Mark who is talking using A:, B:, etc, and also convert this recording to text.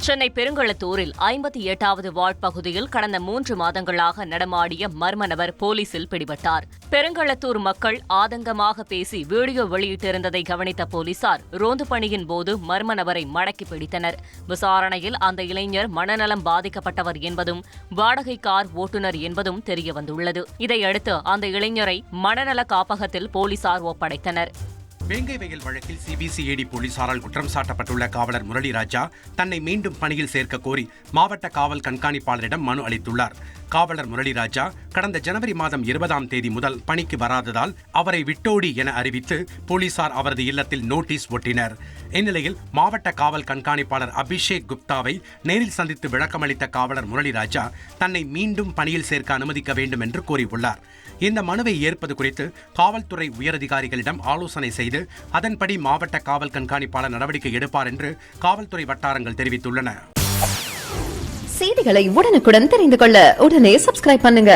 A: Chennai பெருங்களத்தூரில் 58வது ward பகுதியில் கடந்த 3 மாதங்களாக நடமாடிய மர்ம நபர் போலீசில் பிடிபட்டார். பெருங்களத்தூர் மக்கள் ஆதங்கமாக பேசி வீடியோ வெளியிட்டிருந்ததை கவனித்த போலீசார் ரோந்து பணியின் போது மர்ம நபரை மடக்கி பிடித்தனர். விசாரணையில் அந்த இளைஞர் மனநலம் பாதிக்கப்பட்டவர் என்பதும் வாடகை கார் ஓட்டுநர் என்பதும் தெரியவந்துள்ளது. இதையடுத்து அந்த இளைஞரை மனநல காப்பகத்தில் போலீசார் ஒப்படைத்தனர்.
B: வேங்கை வயல் வழக்கில் சிபிசிஐடி போலீசாரால் குற்றம் சாட்டப்பட்டுள்ள காவலர் முரளிராஜா தன்னை மீண்டும் பணியில் சேர்க்க கோரி மாவட்ட காவல் கண்காணிப்பாளரிடம் மனு அளித்துள்ளார். காவலர் முரளிராஜா கடந்த ஜனவரி மாதம் 20ஆம் தேதி முதல் பணிக்கு வராததால் அவரை விட்டோடி என அறிவித்து போலீசார் அவரது இல்லத்தில் நோட்டீஸ் ஒட்டினர். இந்நிலையில் மாவட்ட காவல் கண்காணிப்பாளர் அபிஷேக் குப்தாவை நேரில் சந்தித்து விளக்கமளித்த காவலர் முரளிராஜா தன்னை மீண்டும் பணியில் சேர்க்க அனுமதிக்க வேண்டும் என்று கோரியுள்ளார். இந்த மனுவை ஏற்பது குறித்து காவல்துறை உயரதிகாரிகளிடம் ஆலோசனை செய்து அதன்படி மாவட்ட காவல் கண்காணிப்பாளர் நடவடிக்கை எடுப்பார் என்று காவல்துறை வட்டாரங்கள் தெரிவித்துள்ளன.
C: செய்திகளை உடனுக்குடன் தெரிந்து கொள்ள உடனே சப்ஸ்கிரைப் பண்ணுங்க.